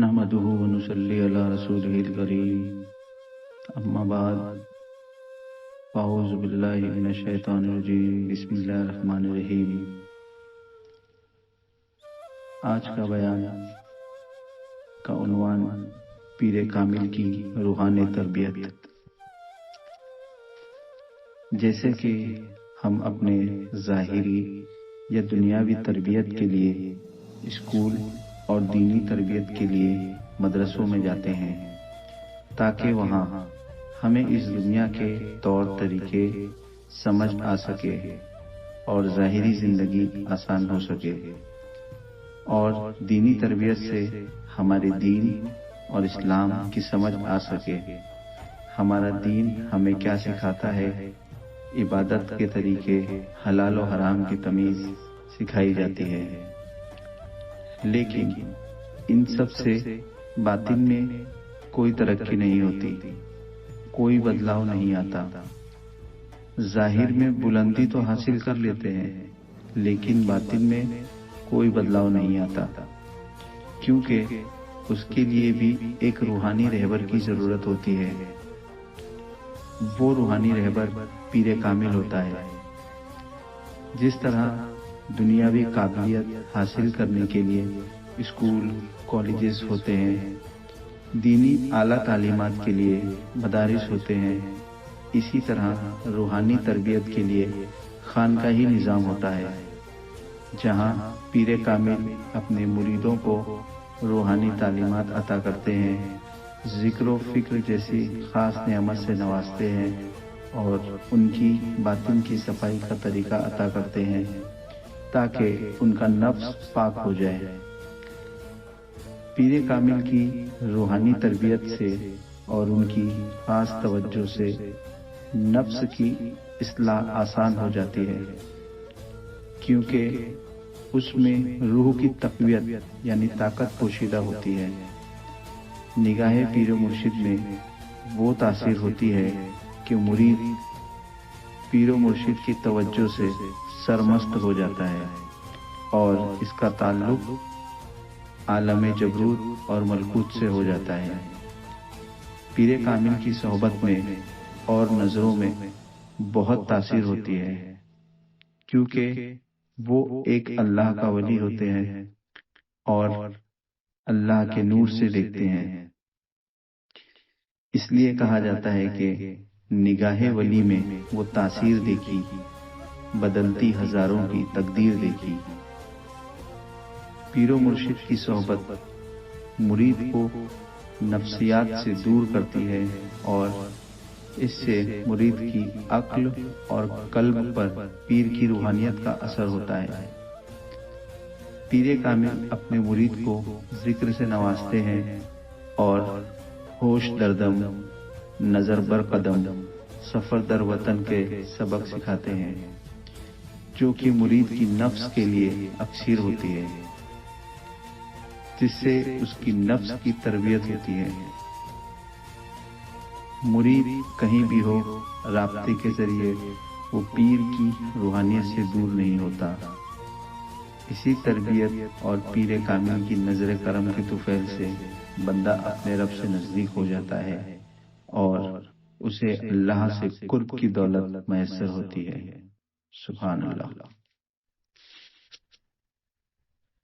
نحمده ونصلي على رسوله الكريم اما بعد اعوذ باللہ من الشیطان الرجیم بسم اللہ الرحمن الرحیم۔ آج کا بیان کا عنوان پیر کامل کی روحانی تربیت۔ جیسے کہ ہم اپنے ظاہری یا دنیاوی تربیت کے لیے اسکول اور دینی تربیت کے لیے مدرسوں میں جاتے ہیں تاکہ وہاں ہمیں اس دنیا کے طور طریقے سمجھ آ سکے اور ظاہری زندگی آسان ہو سکے، اور دینی تربیت سے ہمارے دین اور اسلام کی سمجھ آ سکے۔ ہمارا دین ہمیں کیا سکھاتا ہے، عبادت کے طریقے، حلال و حرام کی تمیز سکھائی جاتی ہے۔ لیکن ان سب سے باطن میں کوئی ترقی نہیں ہوتی، کوئی بدلاؤ نہیں آتا۔ ظاہر میں بلندی تو حاصل کر لیتے ہیں لیکن باطن میں کوئی بدلاؤ نہیں آتا، کیونکہ اس کے لیے بھی ایک روحانی رہبر کی ضرورت ہوتی ہے۔ وہ روحانی رہبر پیر کامل ہوتا ہے۔ جس طرح دنیاوی قابلیت حاصل کرنے کے لیے اسکول، کالجز ہوتے ہیں، دینی اعلیٰ تعلیمات کے لیے مدارس ہوتے ہیں، اسی طرح روحانی تربیت کے لیے خانقاہی نظام ہوتا ہے، جہاں پیر کامل اپنے مریدوں کو روحانی تعلیمات عطا کرتے ہیں، ذکر و فکر جیسی خاص نعمت سے نوازتے ہیں اور ان کی باطن کی صفائی کا طریقہ عطا کرتے ہیں تاکہ ان کا نفس پاک ہو جائے۔ پیر کامل کی روحانی تربیت سے اور ان کی خاص توجہ سے نفس کی اصلاح آسان ہو جاتی ہے، کیونکہ اس میں روح کی تقویت یعنی طاقت پوشیدہ ہوتی ہے۔ نگاہ پیر و مرشد میں وہ تاثیر ہوتی ہے کہ مرید پیر و مرشد کی توجہ سے سرمست ہو جاتا ہے اور اس کا تعلق عالم جبروت اور ملکوت سے ہو جاتا ہے۔ پیر کامل کی صحبت میں اور نظروں میں بہت تاثیر ہوتی ہے، کیونکہ وہ ایک اللہ کا ولی ہوتے ہیں اور اللہ کے نور سے دیکھتے ہیں۔ اس لیے کہا جاتا ہے کہ نگاہ ولی میں وہ تاثیر دیکھی، بدلتی ہزاروں کی تقدیر دیکھی۔ پیر و مرشد کی صحبت مرید کو نفسیات سے دور کرتی ہے اور اس سے مرید کی عقل اور قلب پر پیر کی روحانیت کا اثر ہوتا ہے۔ پیر کامل اپنے مرید کو ذکر سے نوازتے ہیں اور ہوش دردم، نظر بر قدم، سفر در وطن کے سبق سکھاتے ہیں، جو کہ مرید کی نفس کے لیے اکسیر ہوتی ہے، جس سے اس کی نفس کی تربیت ہوتی ہے۔ مرید کہیں بھی ہو، رابطے کے ذریعے وہ پیر کی روحانیت سے دور نہیں ہوتا۔ اسی تربیت اور پیر کامل کی نظر کرم کے طفیل سے بندہ اپنے رب سے نزدیک ہو جاتا ہے اور اسے اللہ سے قرب کی دولت میسر ہوتی ہے۔ سبحان اللہ۔